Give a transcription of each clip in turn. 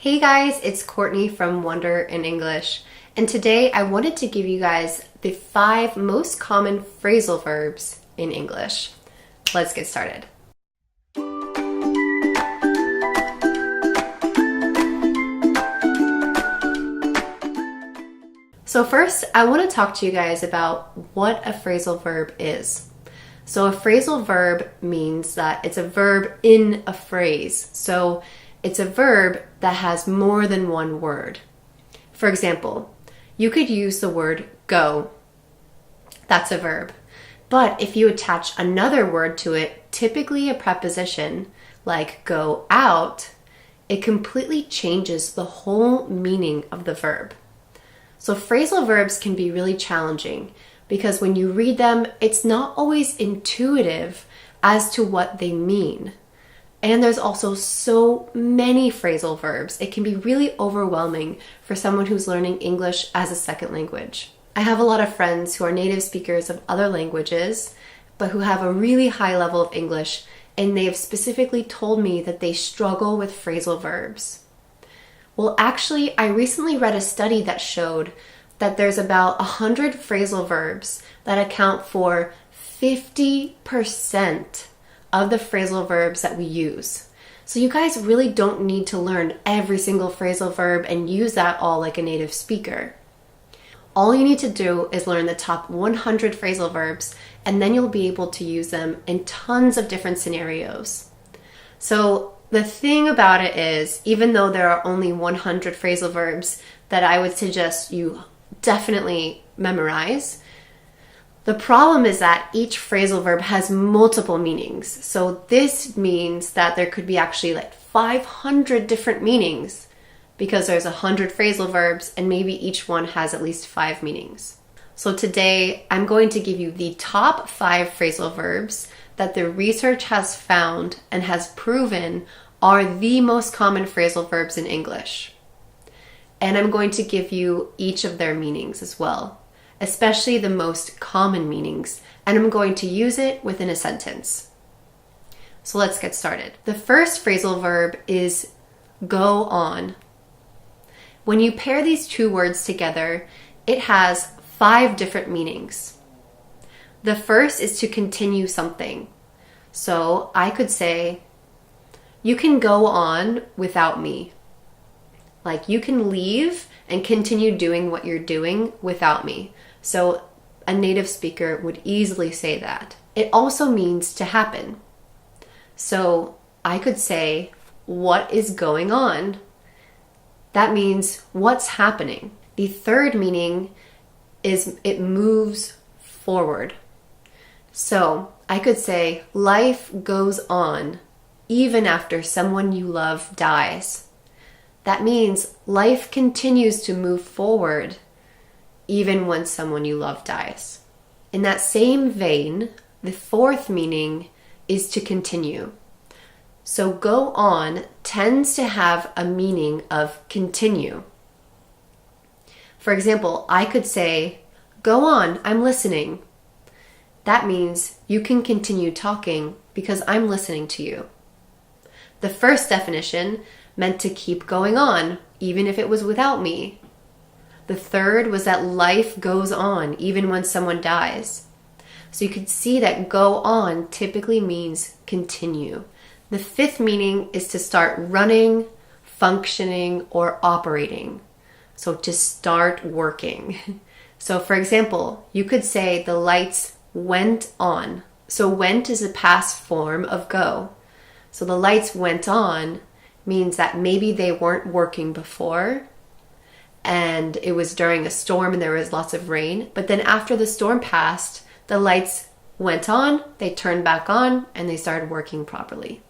Hey guys, it's Courtney from Wonder in English, and today I wanted to give you guys the 5 most common phrasal verbs in English. Let's get started. So first, I want to talk to you guys about what a phrasal verb is. So a phrasal verb means that it's a verb in a phrase. So it's a verb that has more than one word. For example, you could use the word go. That's a verb. But if you attach another word to it, typically a preposition like go out, it completely changes the whole meaning of the verb. So phrasal verbs can be really challenging because when you read them, it's not always intuitive as to what they mean. And there's also so many phrasal verbs. It can be really overwhelming for someone who's learning English as a second language. I have a lot of friends who are native speakers of other languages, but who have a really high level of English, and they have specifically told me that they struggle with phrasal verbs. Well, actually, I recently read a study that showed that there's about 100 phrasal verbs that account for 50% of the phrasal verbs that we use. So you guys really don't need to learn every single phrasal verb and use that all like a native speaker. All you need to do is learn the top 100 phrasal verbs, and then you'll be able to use them in tons of different scenarios. So the thing about it is, even though there are only 100 phrasal verbs that I would suggest you definitely memorize, the problem is that each phrasal verb has multiple meanings. So this means that there could be actually like 500 different meanings because there's 100 phrasal verbs and maybe each one has at least 5 meanings. So today I'm going to give you the top 5 phrasal verbs that the research has found and has proven are the most common phrasal verbs in English. And I'm going to give you each of their meanings as well, especially the most common meanings, and I'm going to use it within a sentence. So let's get started. The first phrasal verb is go on. When you pair these two words together, it has 5 different meanings. The first is to continue something. So I could say, you can go on without me. Like you can leave and continue doing what you're doing without me. So a native speaker would easily say that. It also means to happen. So I could say, what is going on? That means what's happening. The third meaning is it moves forward. So I could say, life goes on even after someone you love dies. That means life continues to move forward even when someone you love dies. In that same vein, the fourth meaning is to continue. So go on tends to have a meaning of continue. For example, I could say, go on, I'm listening. That means you can continue talking because I'm listening to you. The first definition meant to keep going on, even if it was without me. The third was that life goes on even when someone dies. So you could see that go on typically means continue. The fifth meaning is to start running, functioning, or operating. So to start working. So for example, you could say the lights went on. So went is a past form of go. So the lights went on means that maybe they weren't working before and it was during a storm and there was lots of rain. But then after the storm passed, the lights went on, they turned back on, and they started working properly.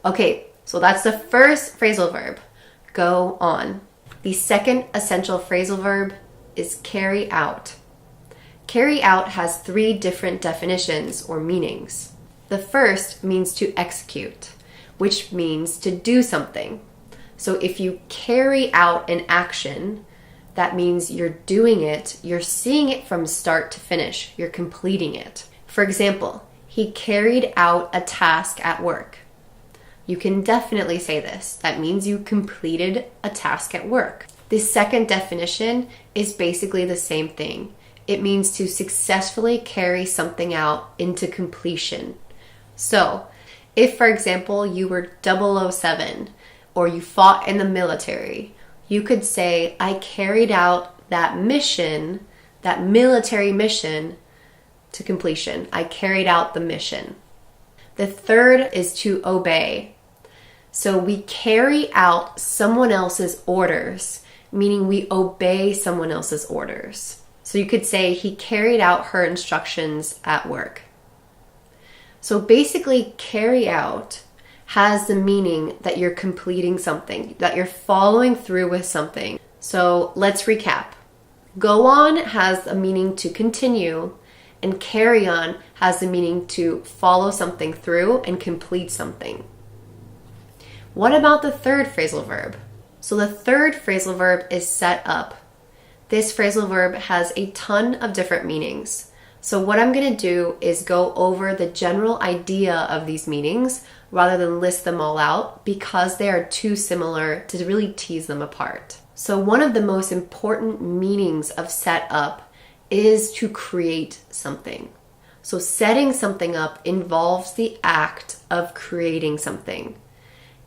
Okay, so that's the first phrasal verb, go on. The second essential phrasal verb is carry out. Carry out has 3 different definitions or meanings. The first means to execute, which means to do something. So if you carry out an action, that means you're doing it, you're seeing it from start to finish, you're completing it. For example, he carried out a task at work. You can definitely say this. That means you completed a task at work. The second definition is basically the same thing. It means to successfully carry something out into completion. So, if for example you were 007 or you fought in the military, you could say, I carried out that mission, that military mission, to completion. I carried out the mission. The third is to obey. So we carry out someone else's orders, meaning we obey someone else's orders. So you could say he carried out her instructions at work. So basically, carry out has the meaning that you're completing something, that you're following through with something. So let's recap. Go on has a meaning to continue, and carry on has the meaning to follow something through and complete something. What about the third phrasal verb? So the third phrasal verb is set up. This phrasal verb has a ton of different meanings. So what I'm going to do is go over the general idea of these meanings rather than list them all out because they are too similar to really tease them apart. So one of the most important meanings of set up is to create something. So setting something up involves the act of creating something.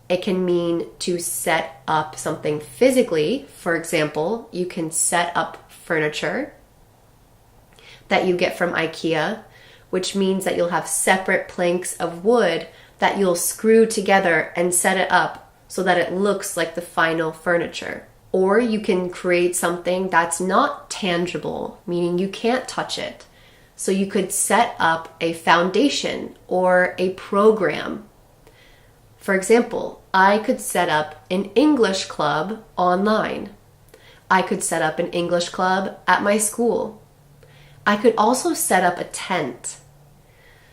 It can mean to set up something physically. For example, you can set up furniture that you get from IKEA, which means that you'll have separate planks of wood that you'll screw together and set it up so that it looks like the final furniture. Or you can create something that's not tangible, meaning you can't touch it. So you could set up a foundation or a program. For example, I could set up an English club online. I could set up an English club at my school. I could also set up a tent.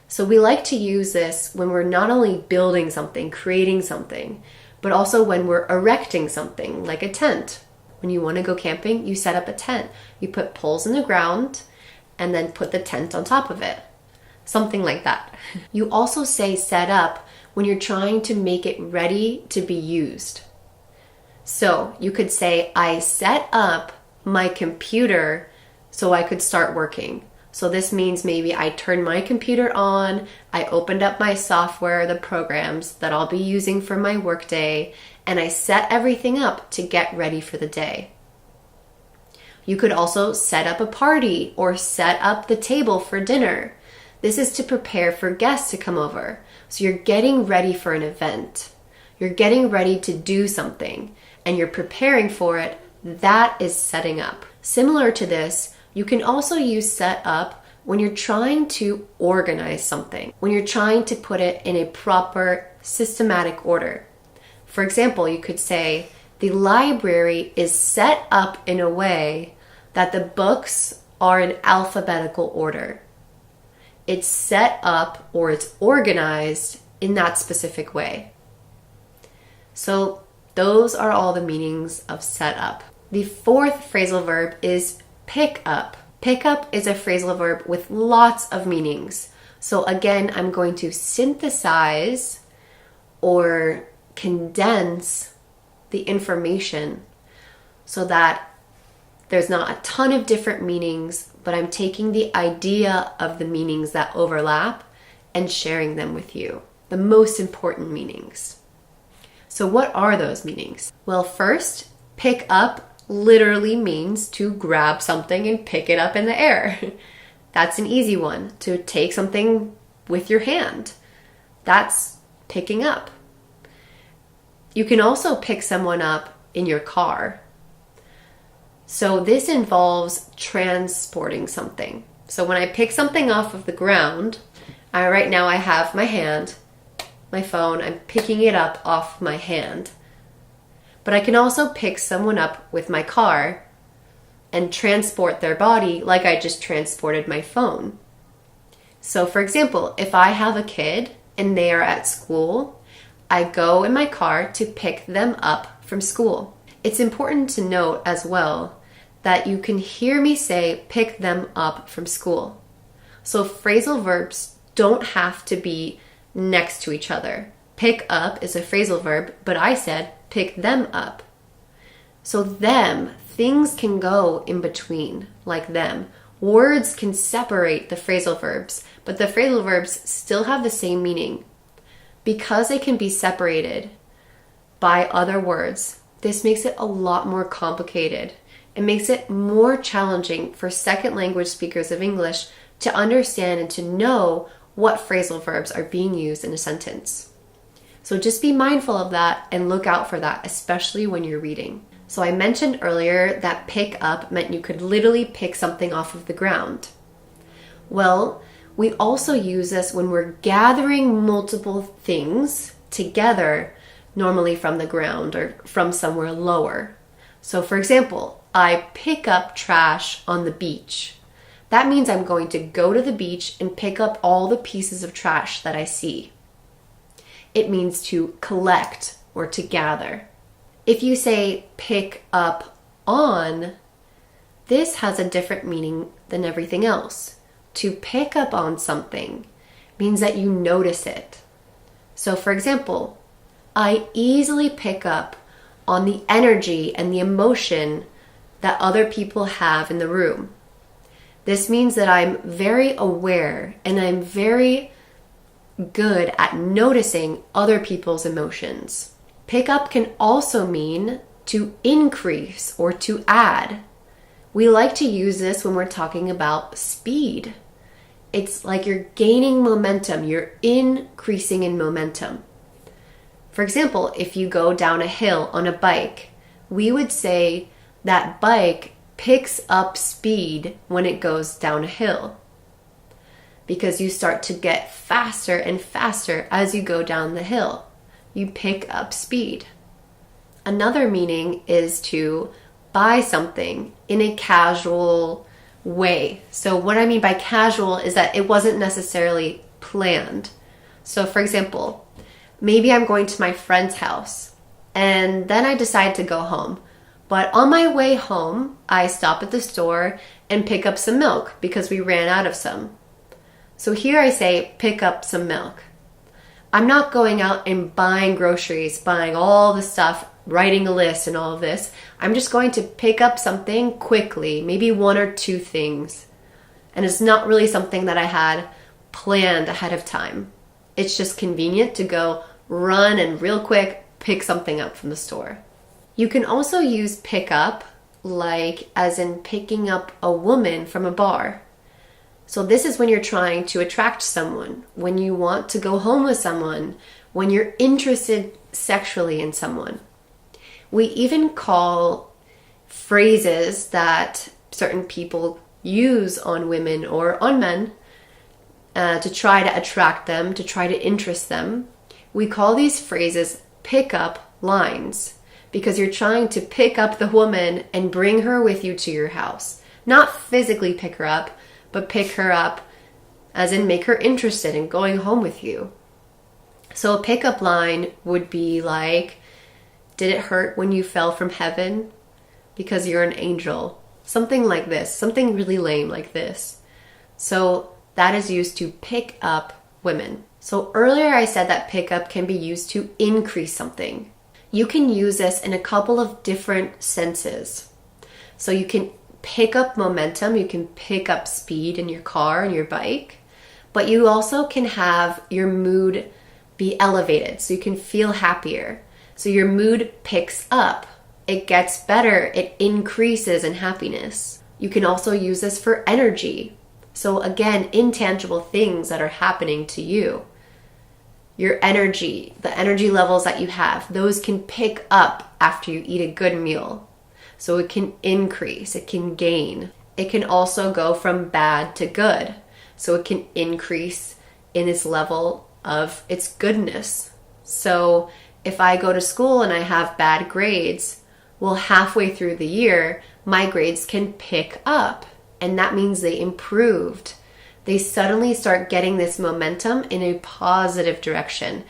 So we like to use this when we're not only building something, creating something, but also when we're erecting something, like a tent. When you want to go camping, you set up a tent. You put poles in the ground and then put the tent on top of it. Something like that. You also say set up when you're trying to make it ready to be used. So you could say, I set up my computer so I could start working. So this means maybe I turned my computer on, I opened up my software, the programs that I'll be using for my workday, and I set everything up to get ready for the day. You could also set up a party or set up the table for dinner. This is to prepare for guests to come over. So you're getting ready for an event. You're getting ready to do something and you're preparing for it. That is setting up. Similar to this, you can also use set up when you're trying to organize something, when you're trying to put it in a proper systematic order. For example, you could say, the library is set up in a way that the books are in alphabetical order. It's set up or it's organized in that specific way. So those are all the meanings of set up. The fourth phrasal verb is pick up. Pick up is a phrasal verb with lots of meanings. So again, I'm going to synthesize or condense the information so that there's not a ton of different meanings, but I'm taking the idea of the meanings that overlap and sharing them with you. The most important meanings. So what are those meanings? Well, first, pick up literally means to grab something and pick it up in the air. That's an easy one. To take something with your hand. That's picking up. You can also pick someone up in your car. So this involves transporting something. So when I pick something off of the ground, right now I have my hand, my phone, I'm picking it up off my hand. But I can also pick someone up with my car and transport their body like I just transported my phone. So for example, if I have a kid and they are at school, I go in my car to pick them up from school. It's important to note as well that you can hear me say pick them up from school. So phrasal verbs don't have to be next to each other. Pick up is a phrasal verb, but I said pick them up. So them, things can go in between, like them. Words can separate the phrasal verbs, but the phrasal verbs still have the same meaning. Because they can be separated by other words, this makes it a lot more complicated. It makes it more challenging for second language speakers of English to understand and to know what phrasal verbs are being used in a sentence. So just be mindful of that and look out for that, especially when you're reading. So I mentioned earlier that pick up meant you could literally pick something off of the ground. Well, we also use this when we're gathering multiple things together, normally from the ground or from somewhere lower. So for example, I pick up trash on the beach. That means I'm going to go to the beach and pick up all the pieces of trash that I see. It means to collect or to gather. If you say pick up on, this has a different meaning than everything else. To pick up on something means that you notice it. So for example, I easily pick up on the energy and the emotion that other people have in the room. This means that I'm very aware and I'm very good at noticing other people's emotions. Pick up can also mean to increase or to add. We like to use this when we're talking about speed. It's like you're gaining momentum, you're increasing in momentum. For example, if you go down a hill on a bike, we would say that bike picks up speed when it goes down a hill, because you start to get faster and faster as you go down the hill. You pick up speed. Another meaning is to buy something in a casual way. So what I mean by casual is that it wasn't necessarily planned. So for example, maybe I'm going to my friend's house and then I decide to go home. But on my way home, I stop at the store and pick up some milk because we ran out of some. So here I say pick up some milk. I'm not going out and buying groceries, buying all the stuff, writing a list and all of this. I'm just going to pick up something quickly, maybe one or two things. And it's not really something that I had planned ahead of time. It's just convenient to go run and real quick pick something up from the store. You can also use pick up like as in picking up a woman from a bar. So this is when you're trying to attract someone, when you want to go home with someone, when you're interested sexually in someone. We even call phrases that certain people use on women or on men to try to attract them, to try to interest them. We call these phrases pick-up lines because you're trying to pick up the woman and bring her with you to your house. Not physically pick her up, but pick her up as in make her interested in going home with you. So a pick-up line would be like, did it hurt when you fell from heaven? Because you're an angel. Something like this. Something really lame like this. So that is used to pick up women. So earlier I said that pick up can be used to increase something. You can use this in a couple of different senses. So you can pick up momentum, you can pick up speed in your car and your bike, but you also can have your mood be elevated so you can feel happier. So your mood picks up, it gets better, it increases in happiness. You can also use this for energy. So again, intangible things that are happening to you. Your energy, the energy levels that you have, those can pick up after you eat a good meal. So it can increase, it can gain. It can also go from bad to good. So it can increase in its level of its goodness. So if I go to school and I have bad grades, well, halfway through the year, my grades can pick up. And that means they improved. They suddenly start getting this momentum in a positive direction.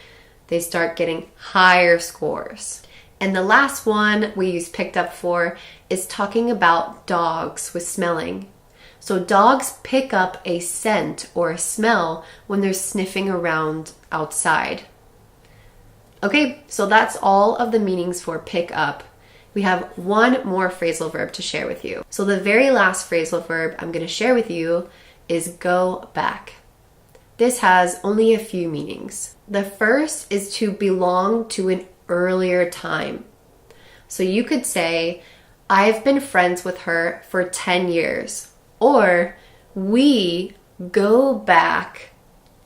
They start getting higher scores. And the last one we use picked up for is talking about dogs with smelling. So dogs pick up a scent or a smell when they're sniffing around outside. Okay, so that's all of the meanings for pick up. We have one more phrasal verb to share with you. So the very last phrasal verb I'm going to share with you is go back. This has only a few meanings. The first is to belong to an earlier time. So you could say, I've been friends with her for 10 years, or we go back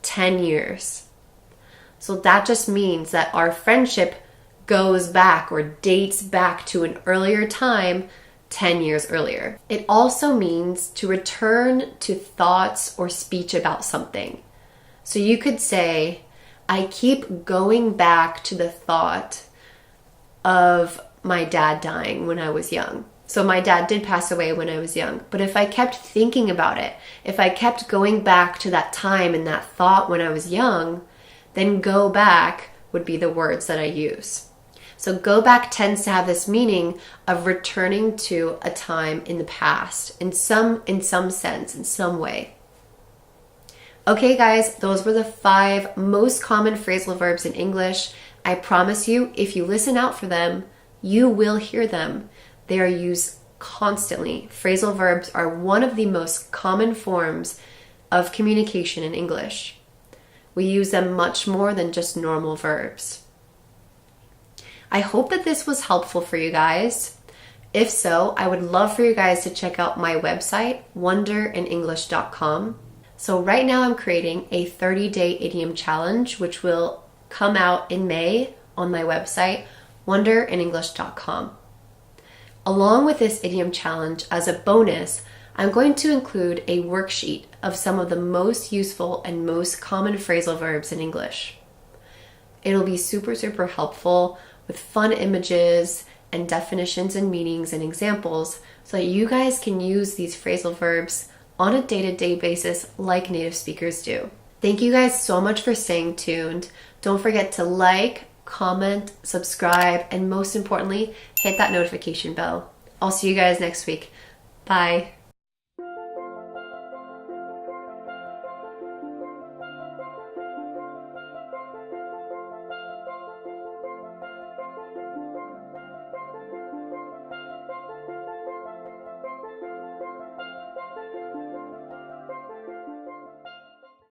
10 years. So that just means that our friendship goes back or dates back to an earlier time, 10 years earlier. It also means to return to thoughts or speech about something. So you could say, I keep going back to the thought of my dad dying when I was young. So my dad did pass away when I was young, but if I kept thinking about it, if I kept going back to that time and that thought when I was young, then go back would be the words that I use. So go back tends to have this meaning of returning to a time in the past, in some sense, in some way. Okay guys, those were the 5 most common phrasal verbs in English. I promise you, if you listen out for them, you will hear them. They are used constantly. Phrasal verbs are one of the most common forms of communication in English. We use them much more than just normal verbs. I hope that this was helpful for you guys. If so, I would love for you guys to check out my website, wonderinenglish.com. So right now I'm creating a 30-day idiom challenge, which will come out in May on my website, wonderinenglish.com. Along with this idiom challenge, as a bonus, I'm going to include a worksheet of some of the most useful and most common phrasal verbs in English. It'll be super, super helpful with fun images and definitions and meanings and examples so that you guys can use these phrasal verbs on a day-to-day basis like native speakers do. Thank you guys so much for staying tuned. Don't forget to like, comment, subscribe, and most importantly, hit that notification bell. I'll see you guys next week. Bye.